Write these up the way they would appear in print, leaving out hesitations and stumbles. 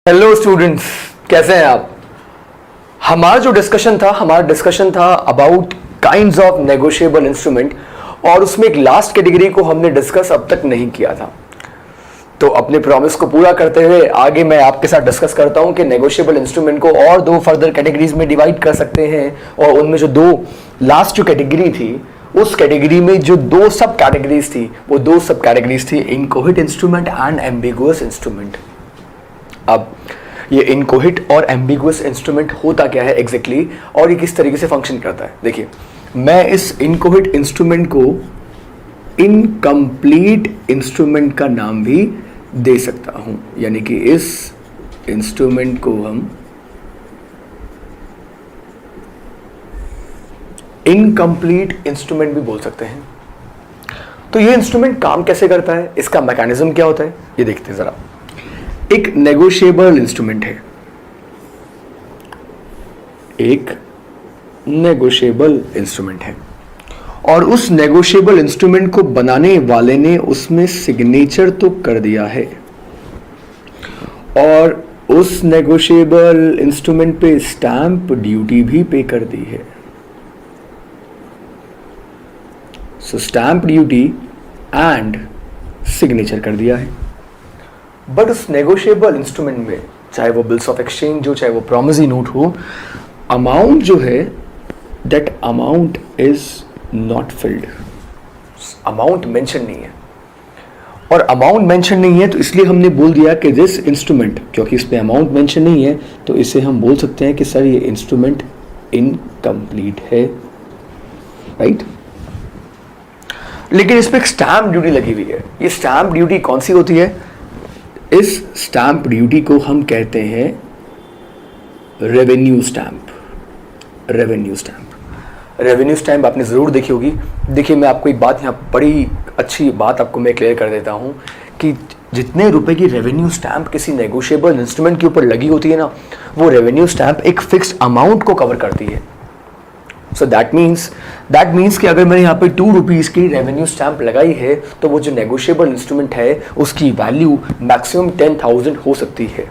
Hello students, कैसे हैं आप। हमारा डिस्कशन था about kinds of negotiable instrument और उसमें एक लास्ट कैटेगरी को हमने डिस्कस अब तक नहीं किया था। तो अपने प्रॉमिस को पूरा करते हुए आगे मैं आपके साथ डिस्कस करता हूं कि नेगोशिएबल इंस्ट्रूमेंट को और दो फर्दर कैटेगरीज में डिवाइड कर सकते हैं और उनमें जो दो लास्ट जो कैटेगरी थी उस कैटेगरी में जो दो सब कैटेगरीज थी वो दो सब कैटेगरीज थी इनकोहेट इंस्ट्रूमेंट एंड एम्बिगुअस इंस्ट्रूमेंट। अब ये इनकोहेट और एम्बिगुअस इंस्ट्रूमेंट होता क्या है एग्जैक्टली और ये किस तरीके से फंक्शन करता है। देखिए, मैं इस इनकोहेट इंस्ट्रूमेंट को इनकम्प्लीट इंस्ट्रूमेंट का नाम भी दे सकता हूं, यानी कि इस इंस्ट्रूमेंट को हम इनकम्प्लीट इंस्ट्रूमेंट भी बोल सकते हैं। तो ये इंस्ट्रूमेंट काम कैसे करता है, इसका मैकेनिज्म क्या होता है, ये देखते हैं जरा। एक नेगोशिएबल इंस्ट्रूमेंट है, एक नेगोशिएबल इंस्ट्रूमेंट है और उस नेगोशिएबल इंस्ट्रूमेंट को बनाने वाले ने उसमें सिग्नेचर तो कर दिया है और उस नेगोशिएबल इंस्ट्रूमेंट पे स्टैंप ड्यूटी भी पे कर दी है। सो स्टैंप ड्यूटी एंड सिग्नेचर कर दिया है। बट उस नेगोशिएबल इंस्ट्रूमेंट में चाहे वो बिल्स ऑफ एक्सचेंज हो चाहे वो प्रॉमिसरी नोट हो, अमाउंट जो है that amount is not filled, amount mention नहीं है। और अमाउंट मेंशन नहीं है तो इसलिए हमने बोल दिया कि दिस इंस्ट्रूमेंट, क्योंकि इसमें अमाउंट मेंशन नहीं है तो इसे हम बोल सकते हैं कि सर ये इंस्ट्रूमेंट इनकम्प्लीट है, राइट। लेकिन इस पर एक स्टैंप ड्यूटी लगी हुई है। ये स्टैंप ड्यूटी कौन सी होती है? इस स्टैंप ड्यूटी को हम कहते हैं रेवेन्यू स्टैंप। रेवेन्यू स्टैंप आपने जरूर देखी होगी। देखिए, मैं आपको एक बात यहाँ बड़ी अच्छी बात आपको मैं क्लियर कर देता हूँ कि जितने रुपए की रेवेन्यू स्टैंप किसी नेगोशिएबल इंस्ट्रूमेंट के ऊपर लगी होती है ना, वो रेवेन्यू स्टैंप एक फिक्स्ड अमाउंट को कवर करती है। सो दैट मीन्स कि अगर मैंने यहाँ पे 2 रुपीज़ की रेवेन्यू स्टैंप लगाई है तो वो जो नेगोशिएबल इंस्ट्रूमेंट है उसकी वैल्यू मैक्सिमम 10,000 हो सकती है।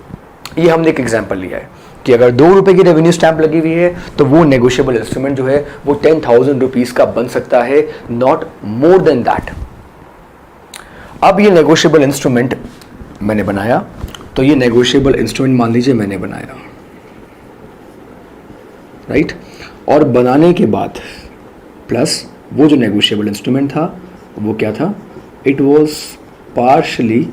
ये हमने एक एग्जांपल लिया है कि अगर 2 रुपए की रेवेन्यू स्टैंप लगी हुई है तो वो नेगोशिएबल इंस्ट्रूमेंट जो है वो 10,000 रुपीज़ का बन सकता है, नॉट मोर देन दैट। अब ये नेगोशिएबल इंस्ट्रूमेंट मैंने बनाया, तो ये नेगोशिएबल इंस्ट्रूमेंट मान लीजिए मैंने बनाया, राइट। और बनाने के बाद प्लस वो जो नेगोशिएबल इंस्ट्रूमेंट था वो क्या था? इट वॉज पार्शली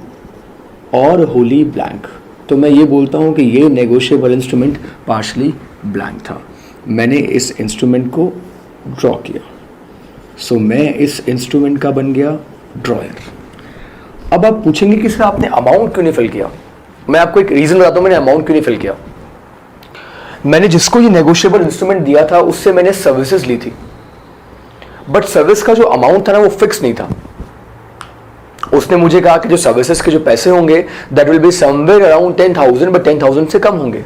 और होली ब्लैंक। तो मैं ये बोलता हूँ कि ये नेगोशिएबल इंस्ट्रूमेंट पार्शली ब्लैंक था। मैंने इस इंस्ट्रूमेंट को ड्रॉ किया, सो मैं इस इंस्ट्रूमेंट का बन गया ड्रॉयर। अब आप पूछेंगे कि सर आपने अमाउंट क्यों नहीं फिल किया? मैं आपको एक रीजन बताता हूँ मैंने अमाउंट क्यों नहीं फिल किया। मैंने जिसको ये नेगोशिएबल इंस्ट्रूमेंट दिया था उससे मैंने सर्विसेज ली थी, बट सर्विस का जो अमाउंट था ना वो फिक्स नहीं था। उसने मुझे कहा कि जो सर्विसेज के जो पैसे होंगे that will be somewhere around 10,000, but 10,000 से कम होंगे।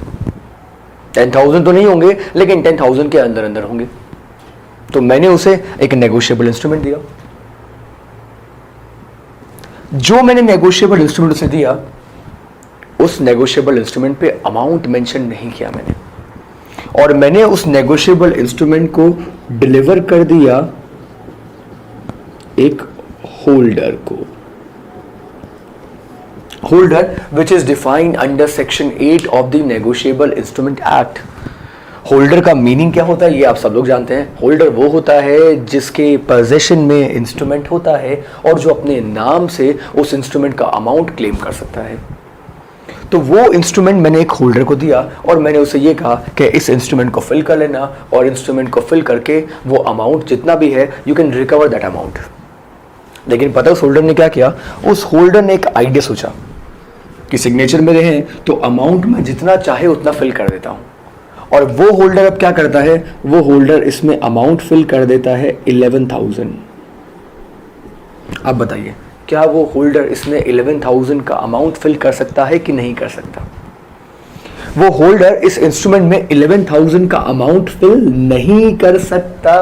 10,000 तो नहीं होंगे लेकिन 10,000 के अंदर अंदर होंगे। तो मैंने उसे एक नेगोशिएबल इंस्ट्रूमेंट दिया। जो मैंने नेगोशिएबल इंस्ट्रूमेंट उसे दिया उस नेगोशिएबल इंस्ट्रूमेंट पे अमाउंट मेंशन नहीं किया मैंने, और मैंने उस नेगोशिएबल इंस्ट्रूमेंट को डिलीवर कर दिया एक होल्डर को। Holder which is defined under section 8 of the negotiable instrument act. Holder का मीनिंग क्या होता है ये आप सब लोग जानते हैं। होल्डर वो होता है जिसके पोजीशन में इंस्ट्रूमेंट होता है और जो अपने नाम से उस इंस्ट्रूमेंट का अमाउंट क्लेम कर सकता है। तो वो इंस्ट्रूमेंट मैंने एक होल्डर को दिया और मैंने उसे ये कहा कि इस इंस्ट्रूमेंट को फिल कर लेना, और इंस्ट्रूमेंट को फिल करके वो अमाउंट जितना भी है you can recover that amount. लेकिन पता उस होल्डर ने क्या किया? उस होल्डर ने एक आइडिया सोचा कि सिग्नेचर मेरे हैं तो अमाउंट मैं जितना चाहे उतना फिल कर देता हूँ। और वो होल्डर अब क्या करता है? वो होल्डर इसमें अमाउंट फिल कर देता है 11,000। अब बताइए क्या वो होल्डर इसमें 11,000 का अमाउंट फिल कर सकता है कि नहीं कर सकता? वो होल्डर इस इंस्ट्रूमेंट में 11,000 का अमाउंट फिल नहीं कर सकता।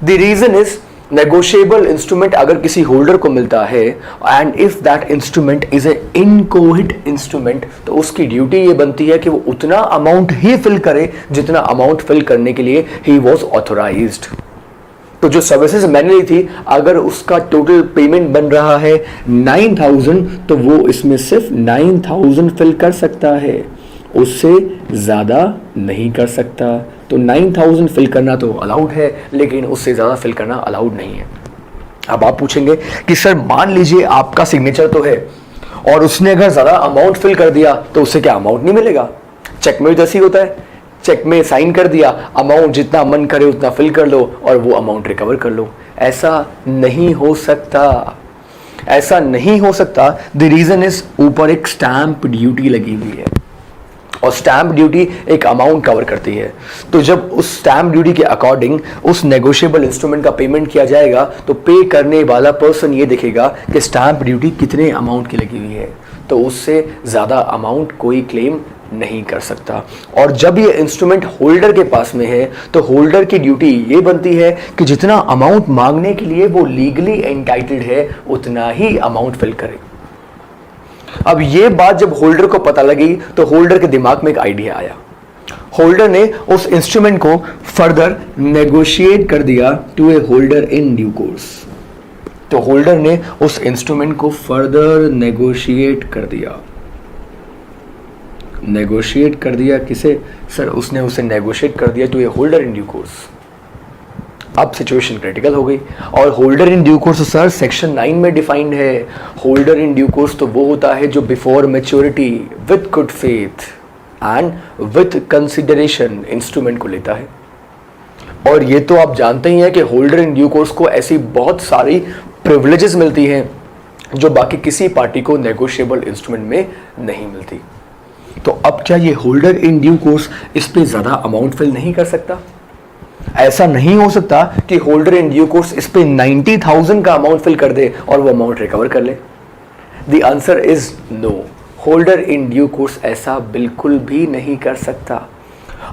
The reason is negotiable instrument अगर किसी होल्डर को मिलता है and if that instrument is a inchoate instrument, तो उसकी ड्यूटी ये बनती है कि वो उतना अमाउंट ही फिल करे जितना अमाउंट फिल करने के लिए ही वॉज ऑथोराइज्ड। तो जो सर्विसेज मैंने ली थी, अगर उसका टोटल पेमेंट बन रहा है 9000, तो वो इसमें सिर्फ 9000 फिल कर सकता है, उससे ज़्यादा नहीं कर सकता। तो 9000 फिल करना तो अलाउड है, लेकिन उससे ज़्यादा फिल करना अलाउड नहीं है। अब आप पूछेंगे कि सर मान लीजिए आपका सिग्नेचर तो है और उसने अगर ज़्यादा अमाउंट फिल कर दिया तो उससे क्या अमाउंट नहीं मिलेगा? चेक में भी तो ऐसे ही होता है, चेक में साइन कर दिया, अमाउंट जितना मन करे उतना फिल कर लो और वो अमाउंट रिकवर कर लो। ऐसा नहीं हो सकता, ऐसा नहीं हो सकता। द रीज़न इज ऊपर एक स्टैंप ड्यूटी लगी हुई है और स्टैंप ड्यूटी एक अमाउंट कवर करती है। तो जब उस स्टैंप ड्यूटी के अकॉर्डिंग उस नेगोशिएबल इंस्ट्रूमेंट का पेमेंट किया जाएगा तो पे करने वाला पर्सन ये देखेगा कि स्टैंप ड्यूटी कितने अमाउंट की लगी हुई है, तो उससे ज़्यादा अमाउंट कोई क्लेम नहीं कर सकता। और जब ये इंस्ट्रूमेंट होल्डर के पास में है तो होल्डर की ड्यूटी ये बनती है कि जितना अमाउंट मांगने के लिए वो लीगली एंटाइटल्ड है उतना ही अमाउंट फिल करे। अब ये बात जब होल्डर को पता लगी तो होल्डर के दिमाग में एक आइडिया आया। होल्डर ने उस इंस्ट्रूमेंट को फर्दर नेगोशिएट कर दिया to a holder in due course. तो होल्डर ने उस इंस्ट्रूमेंट को फर्दर नेगोशिएट कर दिया। नेगोशिएट कर दिया किसे? सर उसने उसे नेगोशिएट कर दिया to a holder in due course. अब सिचुएशन क्रिटिकल हो गई और holder in due course sir section 9 में डिफाइंड है। होल्डर इन ड्यू कोर्स तो वो होता है जो before maturity with good faith and with consideration instrument को लेता है। और ये तो आप जानते ही हैं कि होल्डर इन ड्यू कोर्स को ऐसी बहुत सारी प्रिविलेजेस मिलती हैं जो बाकी किसी पार्टी को नेगोशिएबल इंस्ट्रूमेंट में नहीं मिलती। तो अब क्या ये होल्डर इन ड्यू कोर्स इस पे ज़्यादा अमाउंट फिल नहीं कर सकता? ऐसा नहीं हो सकता कि होल्डर इन ड्यू कोर्स इस पे 90,000 का अमाउंट फिल कर दे और वो अमाउंट रिकवर कर ले। The answer is no. Holder in due course ऐसा बिल्कुल भी नहीं कर सकता।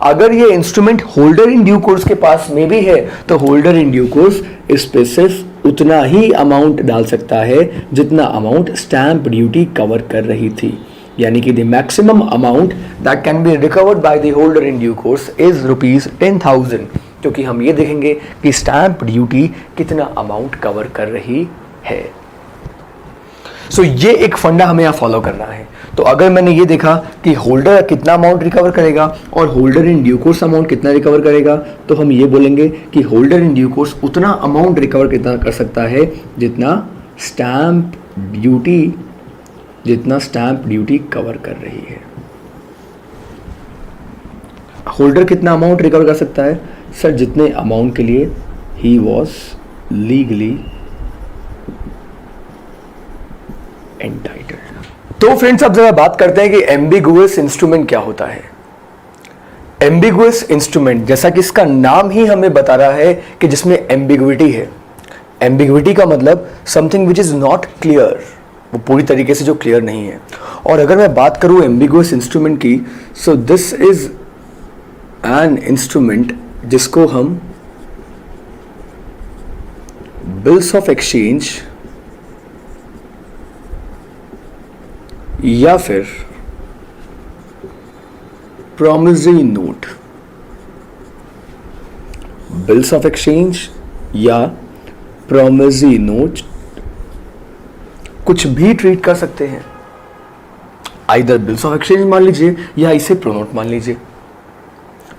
अगर ये instrument holder in due course के पास में भी है तो होल्डर इन ड्यू कोर्स इस पे सिर्फ उतना ही अमाउंट डाल सकता है जितना अमाउंट स्टैंप ड्यूटी कवर कर रही थी, यानी कि the maximum amount that can be recovered by the holder in due course is ₹10,000, क्योंकि हम ये देखेंगे कि स्टैंप ड्यूटी कितना अमाउंट कवर कर रही है। सो ये एक फंडा हमें यहाँ फॉलो करना है। तो अगर मैंने ये देखा कि होल्डर कितना अमाउंट रिकवर करेगा और holder in due course amount कितना रिकवर करेगा, तो हम ये बोलेंगे कि होल्डर इन ड्यू कोर्स उतना अमाउंट रिकवर कितना कर सकता है जितना स्टैंप ड्यूटी कवर कर रही है। होल्डर कितना अमाउंट रिकवर कर सकता है? सर जितने अमाउंट के लिए ही वॉज लीगली एंटाइटल्ड। तो फ्रेंड्स अब जरा बात करते हैं कि एम्बिगुअस इंस्ट्रूमेंट क्या होता है। एम्बिगुअस इंस्ट्रूमेंट, जैसा कि इसका नाम ही हमें बता रहा है कि जिसमें एम्बिगुइटी है। एम्बिगुइटी का मतलब something which is not clear, वो पूरी तरीके से जो क्लियर नहीं है। और अगर मैं बात करूं एम्बिगुअस इंस्ट्रूमेंट की, so this is an instrument जिसको हम बिल्स ऑफ एक्सचेंज या फिर promissory note, bills of exchange या प्रॉमिसरी नोट कुछ भी ट्रीट कर सकते हैं। आइदर बिल्स ऑफ एक्सचेंज मान लीजिए या इसे प्रोनोट मान लीजिए।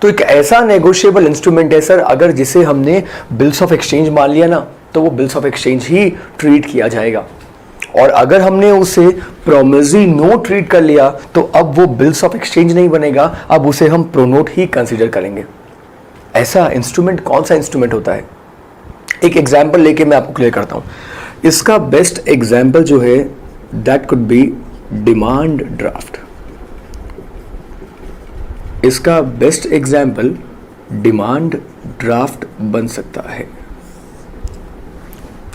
तो एक ऐसा नेगोशिएबल इंस्ट्रूमेंट है सर, अगर जिसे हमने बिल्स ऑफ एक्सचेंज मान लिया ना, तो वो bills of exchange he treat किया जाएगा। और अगर हमने उसे प्रॉमिसरी नोट ट्रीट कर लिया तो अब वो बिल्स ऑफ एक्सचेंज नहीं बनेगा, अब उसे हम प्रोनोट ही कंसीडर करेंगे। ऐसा इंस्ट्रूमेंट कौन सा इंस्ट्रूमेंट होता है? एक एग्जाम्पल लेके मैं आपको क्लियर करता हूं। इसका बेस्ट एग्जाम्पल जो है that could be demand draft. इसका बेस्ट एग्जाम्पल डिमांड ड्राफ्ट बन सकता है।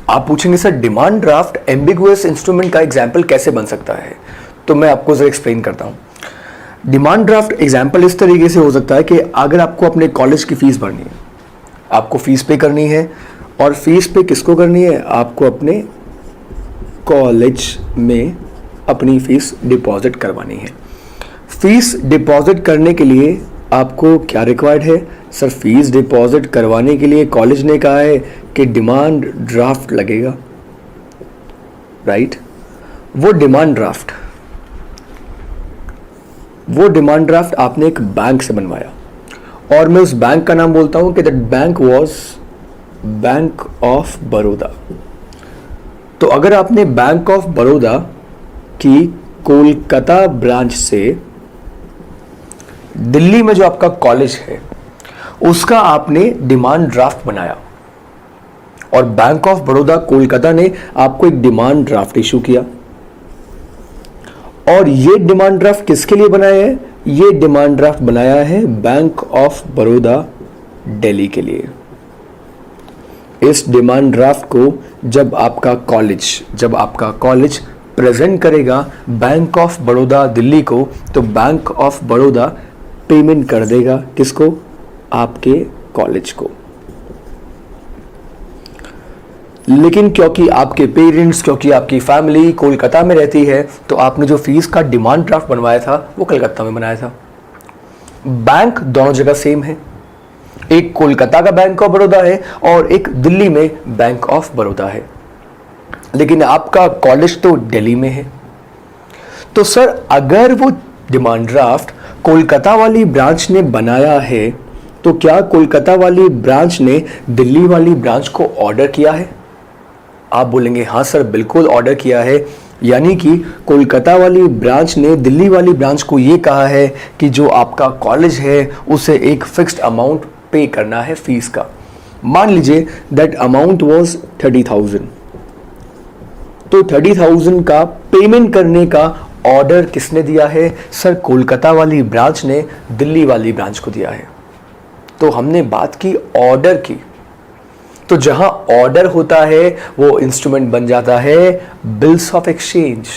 आप पूछेंगे sir demand draft ambiguous instrument का एग्जाम्पल कैसे बन सकता है? तो मैं आपको जरा एक्सप्लेन करता हूं। डिमांड ड्राफ्ट एग्जाम्पल इस तरीके से हो सकता है कि अगर आपको अपने कॉलेज की फीस भरनी है, आपको फीस पे करनी है और फीस पे किसको करनी है? आपको अपने कॉलेज में अपनी फीस डिपॉजिट करवानी है। फीस डिपॉजिट करने के लिए आपको क्या रिक्वायर्ड है? सर फीस डिपॉजिट करवाने के लिए कॉलेज ने कहा है कि डिमांड ड्राफ्ट लगेगा, राइट? वो डिमांड ड्राफ्ट आपने एक बैंक से बनवाया, और मैं उस बैंक का नाम बोलता हूं कि that bank was bank of Baroda. तो अगर आपने बैंक ऑफ बड़ौदा की कोलकाता ब्रांच से दिल्ली में जो आपका कॉलेज है उसका आपने डिमांड ड्राफ्ट बनाया, और बैंक ऑफ बड़ौदा कोलकाता ने आपको एक डिमांड ड्राफ्ट इशू किया, और ये डिमांड ड्राफ्ट किसके लिए बनाया है? ये डिमांड ड्राफ्ट बनाया है बैंक ऑफ बड़ौदा दिल्ली के लिए। इस डिमांड ड्राफ्ट को जब आपका कॉलेज प्रेजेंट करेगा बैंक ऑफ बड़ौदा दिल्ली को, तो बैंक ऑफ बड़ौदा पेमेंट कर देगा किसको? आपके कॉलेज को। लेकिन क्योंकि आपके पेरेंट्स, क्योंकि आपकी फैमिली कोलकाता में रहती है, तो आपने जो फीस का डिमांड ड्राफ्ट बनवाया था वो कलकत्ता में बनाया था। बैंक दोनों जगह सेम है, एक कोलकाता का बैंक ऑफ बड़ौदा है और एक दिल्ली में बैंक ऑफ बड़ौदा है, लेकिन आपका कॉलेज तो दिल्ली में है। तो सर अगर वो डिमांड ड्राफ्ट कोलकाता वाली ब्रांच ने बनाया है, तो क्या कोलकाता वाली ब्रांच ने दिल्ली वाली ब्रांच को ऑर्डर किया है? आप बोलेंगे हाँ सर बिल्कुल ऑर्डर किया है। यानी कि कोलकाता वाली ब्रांच ने दिल्ली वाली ब्रांच को ये कहा है कि जो आपका कॉलेज है उसे एक फिक्स्ड अमाउंट पे करना है फीस का। मान लीजिए दैट अमाउंट वाज 30,000, तो 30,000 का पेमेंट करने का ऑर्डर किसने दिया है? सर कोलकाता वाली ब्रांच ने दिल्ली वाली ब्रांच को दिया है। तो हमने बात की ऑर्डर की, तो जहां ऑर्डर होता है वो इंस्ट्रूमेंट बन जाता है बिल्स ऑफ एक्सचेंज,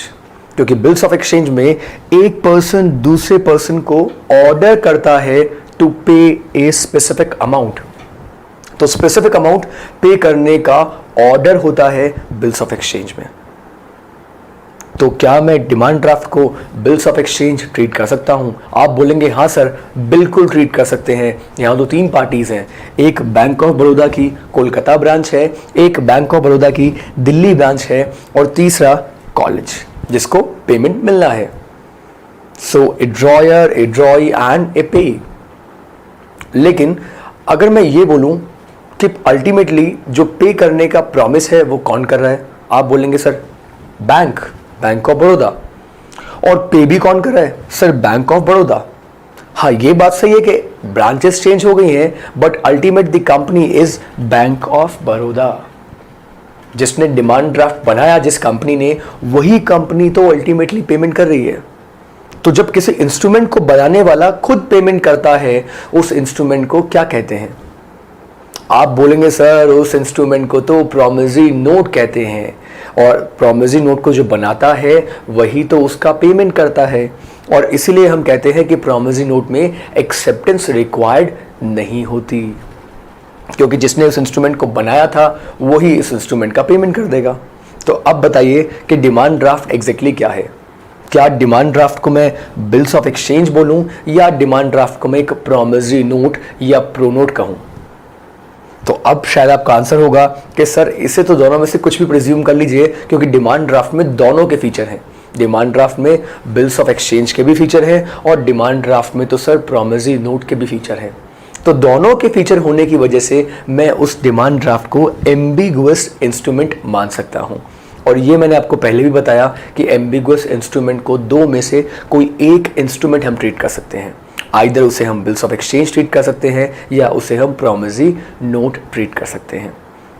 क्योंकि बिल्स ऑफ एक्सचेंज में एक पर्सन दूसरे पर्सन को ऑर्डर करता है टू पे ए स्पेसिफिक अमाउंट। तो स्पेसिफिक अमाउंट पे करने का ऑर्डर होता है बिल्स ऑफ एक्सचेंज में। तो क्या मैं डिमांड ड्राफ्ट को बिल्स ऑफ एक्सचेंज ट्रीट कर सकता हूं? आप बोलेंगे हाँ सर बिल्कुल ट्रीट कर सकते हैं। यहां तो 3 पार्टीज हैं, एक बैंक ऑफ बड़ौदा की कोलकाता ब्रांच है, एक बैंक ऑफ बड़ौदा की दिल्ली ब्रांच है, और तीसरा कॉलेज जिसको पेमेंट मिलना है। सो ए ड्रॉयर, ए ड्रॉई एंड ए पे। लेकिन अगर मैं ये बोलूं कि अल्टीमेटली जो पे करने का प्रॉमिस है वो कौन कर रहा है? आप बोलेंगे सर बैंक ऑफ बड़ौदा। और पे भी कौन कर रहा है? Sir bank of Baroda. हाँ ये बात सही है कि ब्रांचेस चेंज हो गई हैं, but ultimate the company is bank of Baroda. जिसने डिमांड ड्राफ्ट बनाया जिस कंपनी ने, वही कंपनी तो अल्टीमेटली पेमेंट कर रही है। तो जब किसी इंस्ट्रूमेंट को बनाने वाला खुद पेमेंट करता है, उस इंस्ट्रूमेंट को क्या कहते हैं? आप बोलेंगे सर उस इंस्ट्रूमेंट को तो प्रॉमिसरी नोट कहते हैं, और प्रॉमिसरी नोट को जो बनाता है वही तो उसका पेमेंट करता है, और इसीलिए हम कहते हैं कि प्रॉमिसरी नोट में एक्सेप्टेंस रिक्वायर्ड नहीं होती, क्योंकि जिसने उस इंस्ट्रूमेंट को बनाया था वही इस इंस्ट्रूमेंट का पेमेंट कर देगा। तो अब बताइए कि डिमांड ड्राफ्ट एग्जैक्टली क्या है? क्या डिमांड ड्राफ्ट को मैं बिल्स ऑफ एक्सचेंज बोलूं, या डिमांड ड्राफ्ट को मैं एक प्रॉमिसरी नोट या प्रोनोट कहूं? तो अब शायद आपका आंसर होगा कि सर इसे तो दोनों में से कुछ भी प्रिज्यूम कर लीजिए, क्योंकि डिमांड ड्राफ्ट में दोनों के फीचर हैं। डिमांड ड्राफ्ट में बिल्स ऑफ एक्सचेंज के भी फीचर हैं, और डिमांड ड्राफ्ट में तो सर प्रॉमिसरी नोट के भी फीचर हैं। तो दोनों के फीचर होने की वजह से मैं उस डिमांड ड्राफ्ट को एम्बिगुअस इंस्ट्रूमेंट मान सकता हूं। और ये मैंने आपको पहले भी बताया कि एम्बिगुअस इंस्ट्रूमेंट को 2 में से कोई एक इंस्ट्रूमेंट हम ट्रीट कर सकते हैं। आइदर उसे हम बिल्स ऑफ एक्सचेंज ट्रीट कर सकते हैं, या उसे हम प्रॉमिसरी नोट ट्रीट कर सकते हैं।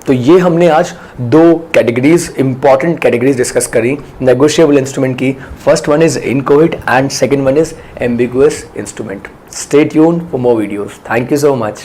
तो ये हमने आज 2 कैटेगरीज, इंपॉर्टेंट कैटेगरीज डिस्कस करी नेगोशिएबल इंस्ट्रूमेंट की। First one is inchoate and second one is ambiguous instrument. Stay tuned for more videos. Thank you so much.